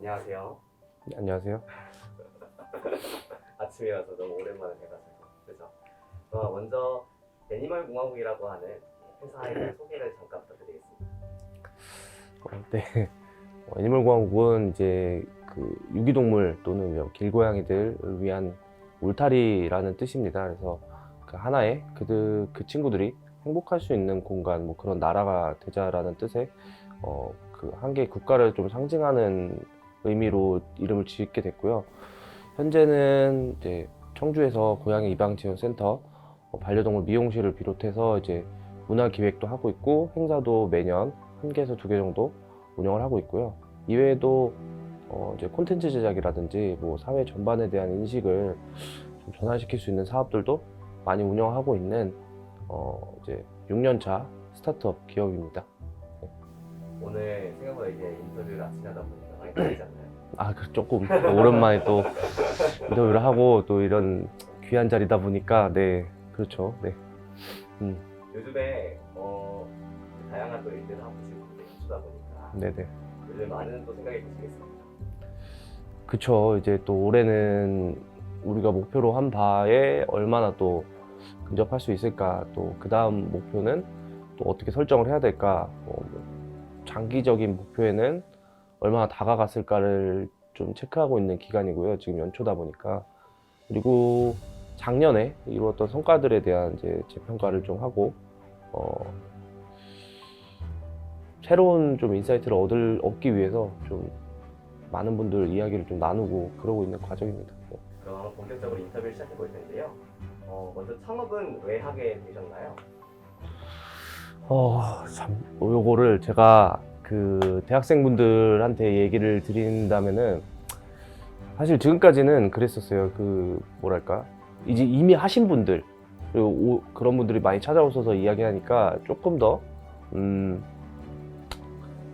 안녕하세요. 네, 안녕하세요. 아침이라서 너무 오랜만에 뵈가지고 그죠? 먼저 애니멀 공화국이라고 하는 회사에 대한 소개를 잠깐 부탁드리겠습니다. 네. 애니멀공화국은 이제 그 유기동물 또는 길고양이들을 위한 울타리라는 뜻입니다. 그래서 그 하나의 그 친구들이 행복할 수 있는 공간, 뭐 그런 나라가 되자라는 뜻의 그 한 개의 국가를 좀 상징하는 의미로 이름을 짓게 됐고요. 현재는 이제 청주에서 고양이 입양 지원 센터, 반려동물 미용실을 비롯해서 이제 문화 기획도 하고 있고 행사도 매년 1개에서 2개 정도 운영을 하고 있고요. 이외에도 이제 콘텐츠 제작이라든지 뭐 사회 전반에 대한 인식을 좀 전환시킬 수 있는 사업들도 많이 운영하고 있는 이제 6년차 스타트업 기업입니다. 오늘 생각보다 이제 인터뷰를 아침에 하다 보니까 많이 떨리지 않나요? 조금 오랜만에 또 인터뷰를 하고 또 이런 귀한 자리다 보니까 네, 그렇죠. 네. 요즘에 다양한 또 일들을 하고 계시는 이슈다 보니까 네네. 요즘 많은 또 생각이 드시겠습니다. 그쵸. 이제 또 올해는 우리가 목표로 한 바에 얼마나 또 근접할 수 있을까, 또 그 다음 목표는 또 어떻게 설정을 해야 될까, 장기적인 목표에는 얼마나 다가갔을까를 좀 체크하고 있는 기간이고요. 지금 연초다 보니까. 그리고 작년에 이루었던 성과들에 대한 이제 재평가를 좀 하고, 새로운 좀 인사이트를 얻기 위해서 좀 많은 분들 이야기를 좀 나누고 그러고 있는 과정입니다. 그럼 본격적으로 인터뷰를 시작해 볼 텐데요. 먼저 창업은 왜 하게 되셨나요? 참, 요거를 제가 그 대학생분들한테 얘기를 드린다면은 사실 지금까지는 그랬었어요. 그 뭐랄까, 이제 이미 하신 분들 그리고 그런 분들이 많이 찾아오셔서 이야기하니까 조금 더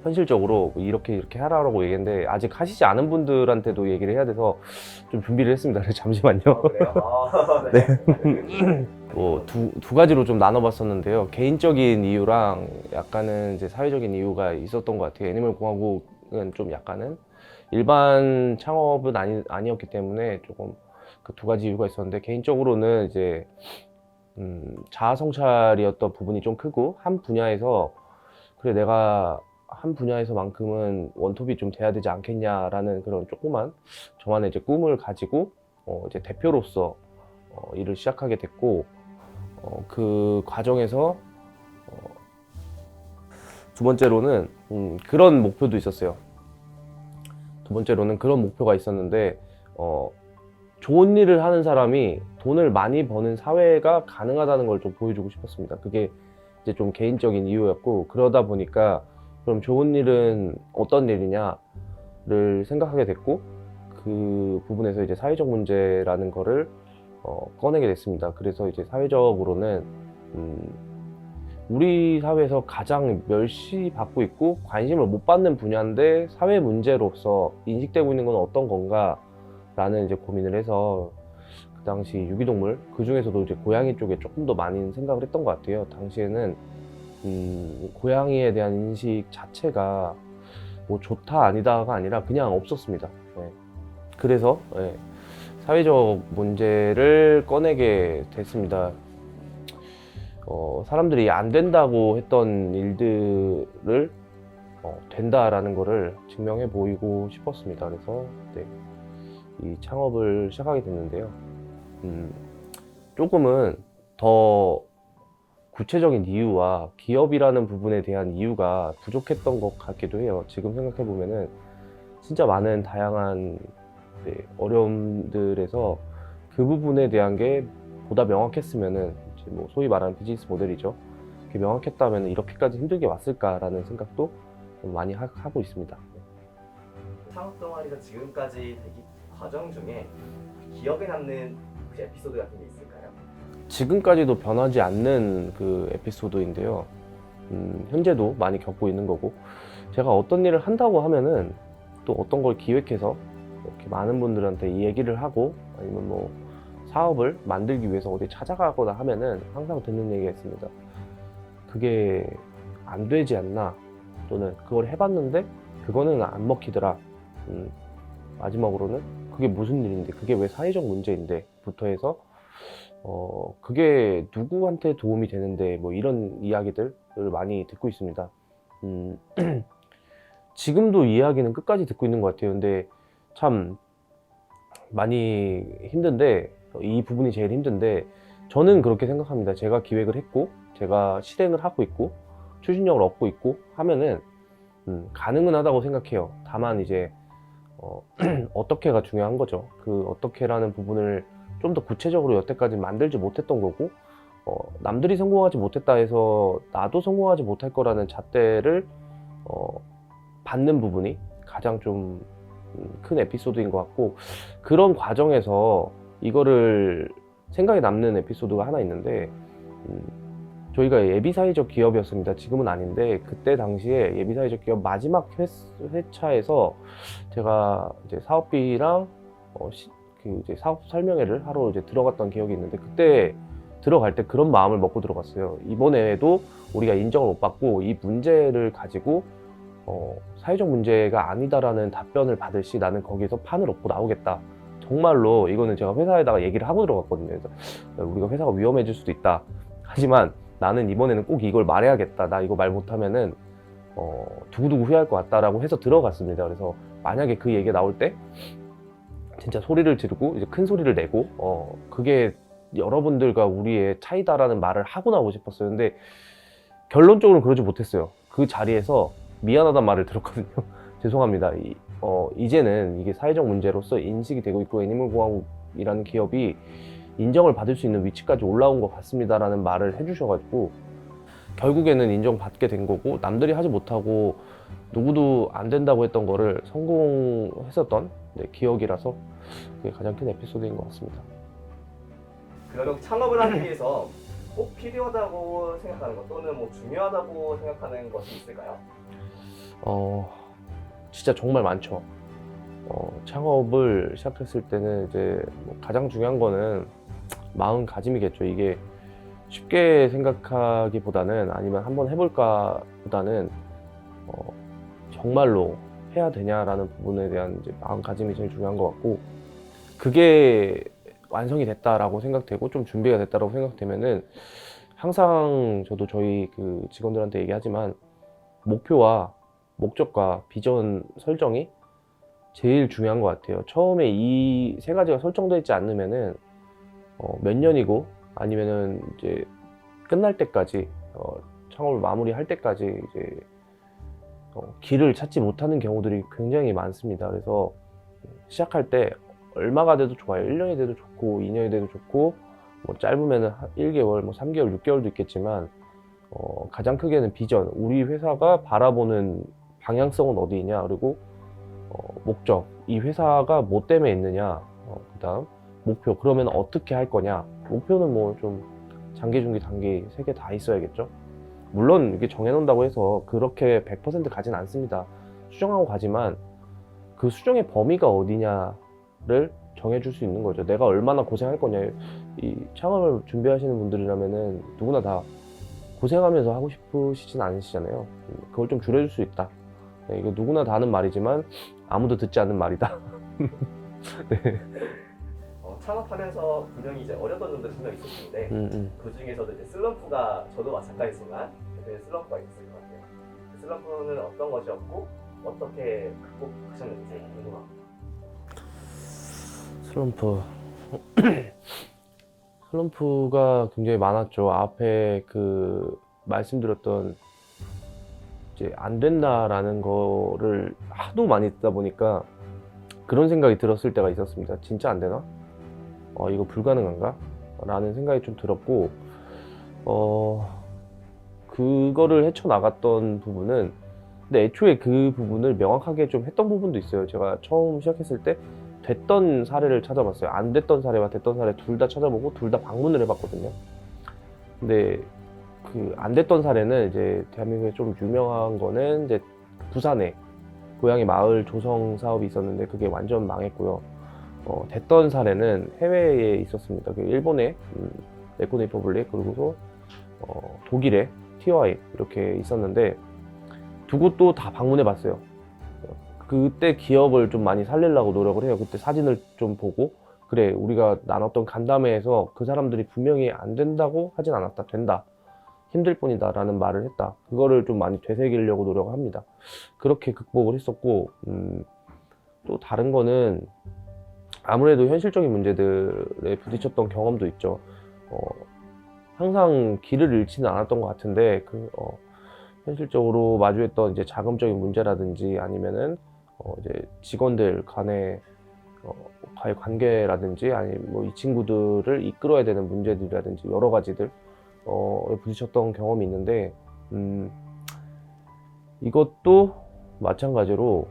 현실적으로 이렇게 하라고 얘기했는데 아직 하시지 않은 분들한테도 얘기를 해야 돼서 좀 준비를 했습니다. 그래서 잠시만요. 그래요? 네. 뭐 두 가지로 좀 나눠봤었는데요. 개인적인 이유랑 약간은 이제 사회적인 이유가 있었던 것 같아요. 애니멀 공화국은 좀 약간은 일반 창업은 아니었기 때문에 조금 그 두 가지 이유가 있었는데, 개인적으로는 이제 자아 성찰이었던 부분이 좀 크고, 한 분야에서 그래 내가 한 분야에서만큼은 원톱이 좀 돼야 되지 않겠냐라는 그런 조그만 저만의 이제 꿈을 가지고 이제 대표로서 일을 시작하게 됐고, 그 과정에서 두 번째로는 그런 목표도 있었어요. 두 번째로는 그런 목표가 있었는데, 좋은 일을 하는 사람이 돈을 많이 버는 사회가 가능하다는 걸 좀 보여주고 싶었습니다. 그게 이제 좀 개인적인 이유였고, 그러다 보니까 그럼 좋은 일은 어떤 일이냐를 생각하게 됐고, 그 부분에서 이제 사회적 문제라는 거를 꺼내게 됐습니다. 그래서 이제 사회적으로는 우리 사회에서 가장 멸시받고 있고 관심을 못 받는 분야인데 사회 문제로서 인식되고 있는 건 어떤 건가 라는 이제 고민을 해서, 그 당시 유기동물, 그 중에서도 이제 고양이 쪽에 조금 더 많이 생각을 했던 것 같아요. 당시에는 고양이에 대한 인식 자체가 뭐 좋다 아니다가 아니라 그냥 없었습니다. 네. 그래서 사회적 문제를 꺼내게 됐습니다. 사람들이 안 된다고 했던 일들을 된다라는 거를 증명해 보이고 싶었습니다. 그래서 네, 이 창업을 시작하게 됐는데요. 조금은 더 구체적인 이유와 기업이라는 부분에 대한 이유가 부족했던 것 같기도 해요. 지금 생각해 보면은 진짜 많은 다양한 어려움들에서 그 부분에 대한 게 보다 명확했으면은, 이제 뭐 소위 말하는 비즈니스 모델이죠. 그게 명확했다면 이렇게까지 힘들게 왔을까라는 생각도 좀 많이 하고 있습니다. 창업 동아리에서 지금까지 되기 과정 중에 기억에 남는 혹시 에피소드 같은 게 있을까요? 지금까지도 변하지 않는 그 에피소드인데요. 현재도 많이 겪고 있는 거고, 제가 어떤 일을 한다고 하면은 또 어떤 걸 기획해서 이렇게 많은 분들한테 이 얘기를 하고, 아니면 뭐 사업을 만들기 위해서 어디 찾아가거나 하면은 항상 듣는 얘기가 있습니다. 그게 안 되지 않나, 또는 그걸 해봤는데 그거는 안 먹히더라. 마지막으로는 그게 무슨 일인데, 그게 왜 사회적 문제인데 부터 해서 그게 누구한테 도움이 되는데 뭐 이런 이야기들을 많이 듣고 있습니다. 지금도 이 이야기는 끝까지 듣고 있는 것 같아요. 근데 참 많이 힘든데, 이 부분이 제일 힘든데, 저는 그렇게 생각합니다. 제가 기획을 했고 제가 실행을 하고 있고 추진력을 얻고 있고 하면은 가능은 하다고 생각해요. 다만 이제 어떻게가 중요한 거죠. 그 어떻게라는 부분을 좀 더 구체적으로 여태까지 만들지 못했던 거고, 남들이 성공하지 못했다 해서 나도 성공하지 못할 거라는 잣대를 받는 부분이 가장 좀 큰 에피소드인 것 같고, 그런 과정에서 이거를 생각에 남는 에피소드가 하나 있는데, 저희가 예비사회적 기업이었습니다. 지금은 아닌데, 그때 당시에 예비사회적 기업 마지막 회차에서 제가 이제 사업비랑 이제 사업 설명회를 하러 이제 들어갔던 기억이 있는데, 그때 들어갈 때 그런 마음을 먹고 들어갔어요. 이번에도 우리가 인정을 못 받고 이 문제를 가지고 사회적 문제가 아니다라는 답변을 받을 시 나는 거기서 판을 얻고 나오겠다. 정말로 이거는 제가 회사에다가 얘기를 하고 들어갔거든요. 그래서 우리가 회사가 위험해질 수도 있다. 하지만 나는 이번에는 꼭 이걸 말해야겠다. 나 이거 말 못하면은 두고두고 후회할 것 같다라고 해서 들어갔습니다. 그래서 만약에 그 얘기가 나올 때 진짜 소리를 지르고 이제 큰 소리를 내고 그게 여러분들과 우리의 차이다라는 말을 하고 나오고 싶었어요. 근데 결론적으로 그러지 못했어요. 그 자리에서 미안하다는 말을 들었거든요. 죄송합니다. 이제는 이게 사회적 문제로서 인식이 되고 있고 애니멀공화국이라는 기업이 인정을 받을 수 있는 위치까지 올라온 것 같습니다라는 말을 해주셔가지고 결국에는 인정받게 된 거고, 남들이 하지 못하고 누구도 안 된다고 했던 거를 성공했었던 기억이라서 그게 가장 큰 에피소드인 것 같습니다. 그러면 창업을 하기 위해서 꼭 필요하다고 생각하는 것 또는 뭐 중요하다고 생각하는 것이 있을까요? 진짜 정말 많죠. 창업을 시작했을 때는 이제 뭐 가장 중요한 거는 마음가짐이겠죠. 이게 쉽게 생각하기보다는, 아니면 한번 해볼까 보다는 정말로 해야 되냐라는 부분에 대한 이제 마음가짐이 제일 중요한 것 같고, 그게 완성이 됐다라고 생각되고 좀 준비가 됐다라고 생각되면은 항상 저도 저희 그 직원들한테 얘기하지만 목표와 목적과 비전 설정이 제일 중요한 것 같아요. 처음에 이 세 가지가 설정되어 있지 않으면은 몇 년이고 아니면은 이제 끝날 때까지 창업을 마무리할 때까지 이제 길을 찾지 못하는 경우들이 굉장히 많습니다. 그래서 시작할 때 얼마가 돼도 좋아요. 1년이 돼도 좋고 2년이 돼도 좋고, 뭐 짧으면은 1개월, 뭐 3개월, 6개월도 있겠지만 가장 크게는 비전, 우리 회사가 바라보는 방향성은 어디냐, 그리고 목적, 이 회사가 뭐 때문에 있느냐, 그다음 목표, 그러면 어떻게 할 거냐. 목표는 뭐 좀 장기, 중기, 단기 3개 다 있어야겠죠. 물론 이게 정해놓는다고 해서 그렇게 100% 가진 않습니다. 수정하고 가지만 그 수정의 범위가 어디냐를 정해줄 수 있는 거죠. 내가 얼마나 고생할 거냐. 이 창업을 준비하시는 분들이라면은 누구나 다 고생하면서 하고 싶으시진 않으시잖아요. 그걸 좀 줄여줄 수 있다. 네, 이거 누구나 다 하는 말이지만 아무도 듣지 않는 말이다. 네. 창업하면서 분명히 이제 어려웠던 점들이 분명 있을 텐데 그 중에서도 이제 슬럼프가, 저도 마찬가지지만 그때 슬럼프가 있었을 것 같아요. 그 슬럼프는 어떤 것이었고 어떻게 극복하셨는지 궁금합니다. 슬럼프가 굉장히 많았죠. 앞에 그 말씀드렸던 이제 안 된다라는 거를 하도 많이 듣다 보니까 그런 생각이 들었을 때가 있었습니다. 진짜 안 되나? 이거 불가능한가? 라는 생각이 좀 들었고, 그거를 헤쳐나갔던 부분은, 근데 애초에 그 부분을 명확하게 좀 했던 부분도 있어요. 제가 처음 시작했을 때 됐던 사례를 찾아봤어요. 안 됐던 사례와 됐던 사례 둘 다 찾아보고 둘 다 방문을 해봤거든요. 근데 그 안 됐던 사례는 이제 대한민국에 좀 유명한 거는 이제 부산에 고양이 마을 조성 사업이 있었는데 그게 완전 망했고요. 됐던 사례는 해외에 있었습니다. 그 일본의 네코네 리퍼블릭, 그리고서 독일의 TOI 이렇게 있었는데 두 곳도 다 방문해 봤어요. 그때 기억을 좀 많이 살리려고 노력을 해요. 그때 사진을 좀 보고 그래 우리가 나눴던 간담회에서 그 사람들이 분명히 안 된다고 하진 않았다. 된다. 힘들 뿐이다 라는 말을 했다. 그거를 좀 많이 되새기려고 노력을 합니다. 그렇게 극복을 했었고 또 다른 거는 아무래도 현실적인 문제들에 부딪혔던 경험도 있죠. 항상 길을 잃지는 않았던 것 같은데 현실적으로 마주했던 이제 자금적인 문제라든지 아니면은 이제 직원들 간의 과의 관계라든지 아니면 뭐 이 친구들을 이끌어야 되는 문제들이라든지 여러 가지들 부딪혔던 경험이 있는데 이것도 마찬가지로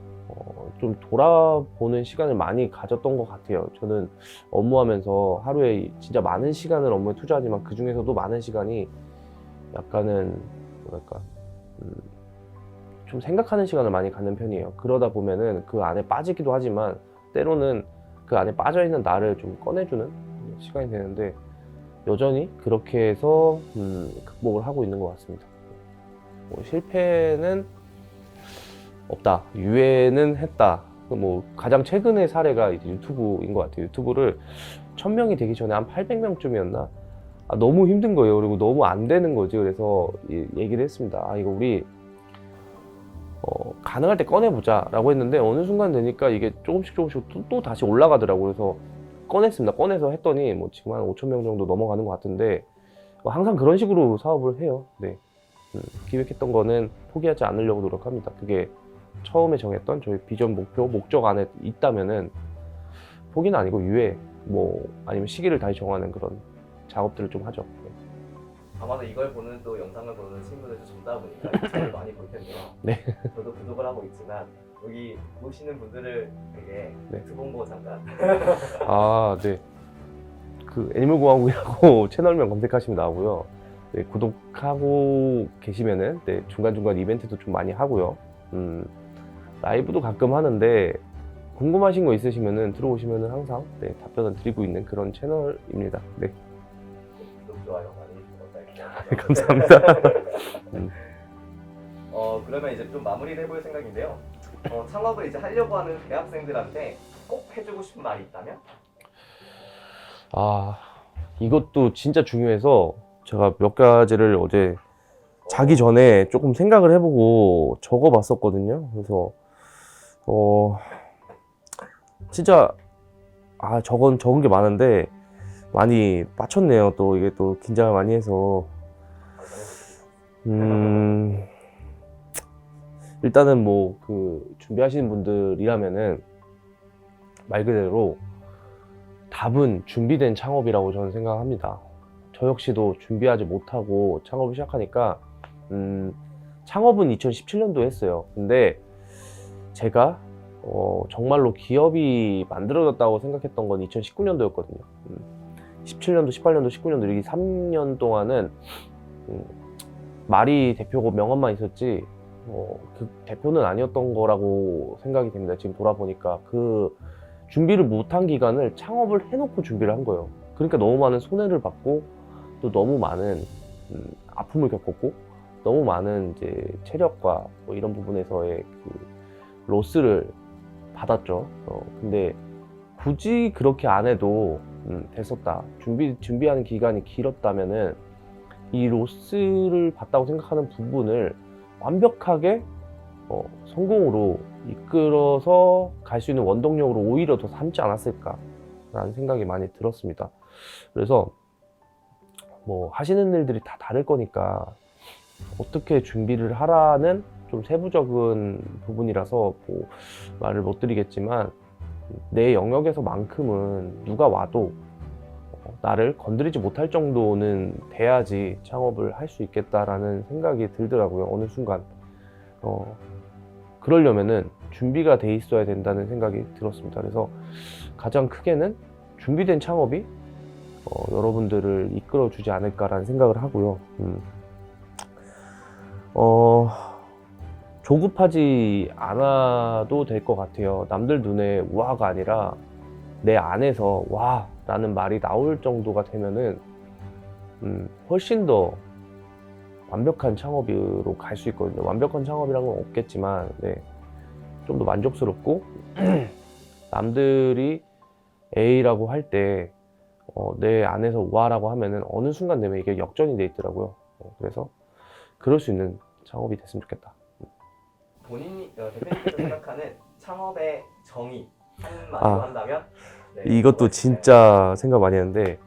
좀 돌아보는 시간을 많이 가졌던 것 같아요. 저는 업무하면서 하루에 진짜 많은 시간을 업무에 투자하지만 그 중에서도 많은 시간이 약간은 뭐랄까 좀 생각하는 시간을 많이 갖는 편이에요. 그러다 보면은 그 안에 빠지기도 하지만 때로는 그 안에 빠져있는 나를 좀 꺼내주는 시간이 되는데 여전히 그렇게 해서 극복을 하고 있는 것 같습니다. 실패는 없다. 유예는 했다. 뭐 가장 최근의 사례가 이제 유튜브인 것 같아요. 유튜브를 1000명이 되기 전에 한 800명쯤이었나? 너무 힘든 거예요. 그리고 너무 안 되는 거지. 그래서 얘기를 했습니다. 이거 우리 가능할 때 꺼내보자 라고 했는데 어느 순간 되니까 이게 조금씩 또 다시 올라가더라고요. 그래서 꺼냈습니다. 꺼내서 했더니 뭐 지금 한 5000명 정도 넘어가는 것 같은데 항상 그런 식으로 사업을 해요. 네. 기획했던 거는 포기하지 않으려고 노력합니다. 그게 처음에 정했던 저희 비전, 목표, 목적 안에 있다면은 포기는 아니고 유예, 뭐 아니면 시기를 다시 정하는 그런 작업들을 좀 하죠. 네. 아마도 이걸 보는 또 영상을 보는 친구들도 젊다 보니까 이 차를 많이 볼 텐데요. 네. 저도 구독을 하고 있지만 여기 보시는 분들을 되게 네. 두봉보 잠깐. 네. 그 애니멀공화국이라고 채널명 검색하시면 나오고요. 네, 구독하고 계시면은 네, 중간중간 이벤트도 좀 많이 하고요. 라이브도 가끔 하는데 궁금하신 거 있으시면은 들어오시면은 항상 네, 답변을 드리고 있는 그런 채널입니다. 네. 구독, 좋아요 많이 부탁드릴게요. 감사합니다. 그러면 이제 좀 마무리를 해볼 생각인데요. 창업을 이제 하려고 하는 대학생들한테 꼭 해주고 싶은 말이 있다면? 이것도 진짜 중요해서 제가 몇 가지를 어제 자기 전에 조금 생각을 해보고 적어봤었거든요. 그래서 진짜 적은 게 많은데 많이 빠쳤네요. 또 이게 또 긴장을 많이 해서 일단은 뭐 그 준비하시는 분들이라면은 말 그대로 답은 준비된 창업이라고 저는 생각합니다. 저 역시도 준비하지 못하고 창업을 시작하니까 창업은 2017년도에 했어요. 근데 제가 정말로 기업이 만들어졌다고 생각했던 건 2019년도였거든요. 17년도, 18년도, 19년도 이렇게 3년 동안은 말이 대표고 명언만 있었지 그 대표는 아니었던 거라고 생각이 됩니다. 지금 돌아보니까 그 준비를 못한 기간을 창업을 해놓고 준비를 한 거예요. 그러니까 너무 많은 손해를 받고 또 너무 많은 아픔을 겪었고 너무 많은 이제 체력과 뭐 이런 부분에서의 그 로스를 받았죠. 근데 굳이 그렇게 안 해도 됐었다. 준비하는 기간이 길었다면은 이 로스를 봤다고 생각하는 부분을 완벽하게 성공으로 이끌어서 갈 수 있는 원동력으로 오히려 더 삼지 않았을까라는 생각이 많이 들었습니다. 그래서 뭐 하시는 일들이 다 다를 거니까 어떻게 준비를 하라는 좀 세부적인 부분이라서 뭐 말을 못 드리겠지만 내 영역에서만큼은 누가 와도 나를 건드리지 못할 정도는 돼야지 창업을 할 수 있겠다라는 생각이 들더라고요. 어느 순간 그러려면은 준비가 돼 있어야 된다는 생각이 들었습니다. 그래서 가장 크게는 준비된 창업이 여러분들을 이끌어 주지 않을까라는 생각을 하고요. 조급하지 않아도 될 것 같아요. 남들 눈에 와가 아니라 내 안에서 와 라는 말이 나올 정도가 되면은 훨씬 더 완벽한 창업으로 갈 수 있거든요. 완벽한 창업이란 건 없겠지만 네, 좀 더 만족스럽고 남들이 A라고 할 때 내 안에서 Y라고 하면은 어느 순간 되면 이게 역전이 돼 있더라고요. 그래서 그럴 수 있는 창업이 됐으면 좋겠다. 본인이 대표님께서 생각하는 창업의 정의 한마디로 한다면 네, 이것도 뭐가 진짜 생각 많이 했는데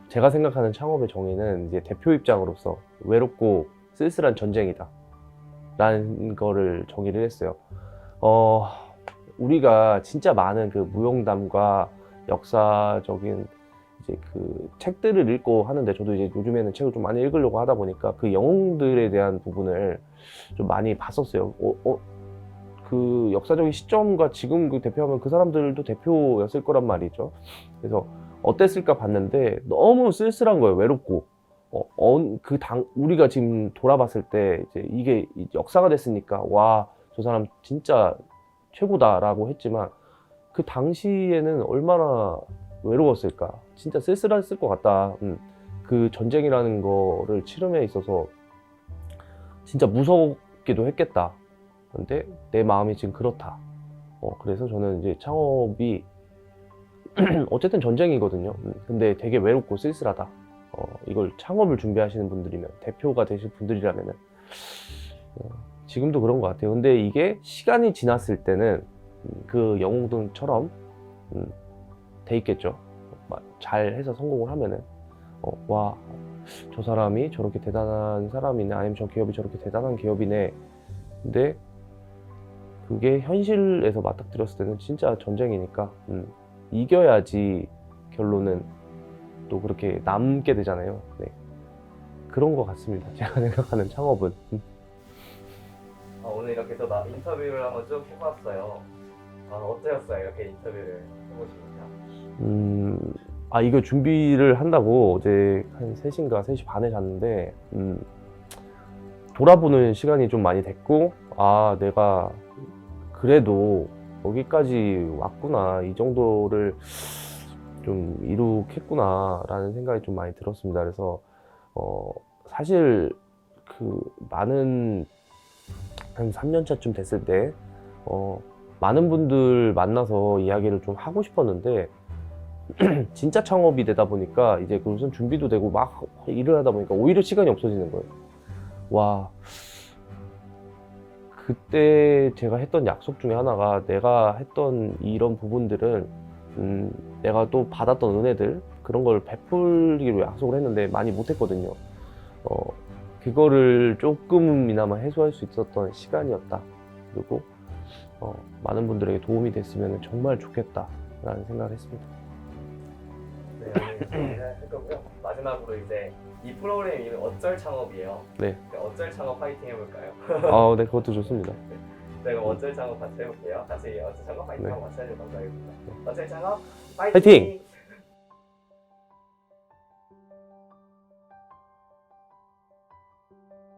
제가 생각하는 창업의 정의는 이제 대표 입장으로서 외롭고 쓸쓸한 전쟁이다 라는 거를 정의를 했어요. 우리가 진짜 많은 그 무용담과 역사적인 이제 그 책들을 읽고 하는데, 저도 이제 요즘에는 책을 좀 많이 읽으려고 하다 보니까 그 영웅들에 대한 부분을 좀 많이 봤었어요. 그 역사적인 시점과 지금 그 대표하면 그 사람들도 대표였을 거란 말이죠. 그래서 어땠을까 봤는데 너무 쓸쓸한 거예요. 외롭고. 우리가 지금 돌아봤을 때 이제 이게 역사가 됐으니까 와, 저 사람 진짜 최고다라고 했지만 그 당시에는 얼마나 외로웠을까. 진짜 쓸쓸했을 것 같다. 그 전쟁이라는 거를 치름에 있어서 진짜 무섭기도 했겠다. 근데 내 마음이 지금 그렇다. 그래서 저는 이제 창업이 어쨌든 전쟁이거든요. 근데 되게 외롭고 쓸쓸하다. 이걸 창업을 준비하시는 분들이면, 대표가 되실 분들이라면은 지금도 그런 것 같아요. 근데 이게 시간이 지났을 때는 그 영웅들처럼 돼 있겠죠. 잘 해서 성공을 하면은 와, 저 사람이 저렇게 대단한 사람이네, 아니면 저 기업이 저렇게 대단한 기업이네. 근데 그게 현실에서 맞닥뜨렸을 때는 진짜 전쟁이니까 이겨야지 결론은 또 그렇게 남게 되잖아요. 네. 그런 것 같습니다. 제가 생각하는 창업은. 오늘 이렇게 또 인터뷰를 한번 쭉 해봤어요. 어떠셨어요? 이렇게 인터뷰를 해보시니까? 이거 준비를 한다고 어제 한 3시인가 3시 반에 잤는데 돌아보는 시간이 좀 많이 됐고, 내가 그래도 여기까지 왔구나, 이 정도를 좀 이룩했구나 라는 생각이 좀 많이 들었습니다. 그래서 사실 그 많은 한 3년차쯤 됐을 때 많은 분들 만나서 이야기를 좀 하고 싶었는데 진짜 창업이 되다 보니까 이제 그 우선 준비도 되고 막 일을 하다 보니까 오히려 시간이 없어지는 거예요. 와, 그때 제가 했던 약속 중에 하나가, 내가 했던 이런 부분들은 내가 또 받았던 은혜들, 그런 걸 베풀기로 약속을 했는데 많이 못했거든요. 그거를 조금이나마 해소할 수 있었던 시간이었다. 그리고 많은 분들에게 도움이 됐으면 정말 좋겠다 라는 생각을 했습니다. 네, 오늘 할 거고요. 마지막으로 이제 이 프로그램 이름이 어쩔 창업이에요. 네. 어쩔 창업 파이팅 해볼까요? 네, 그것도 좋습니다. 네, 그럼 어쩔 창업 같이 해볼게요. 같이 어쩔 창업 파이팅 네. 한번 같이 해주면 감사하겠습니다. 어쩔 창업 파이팅!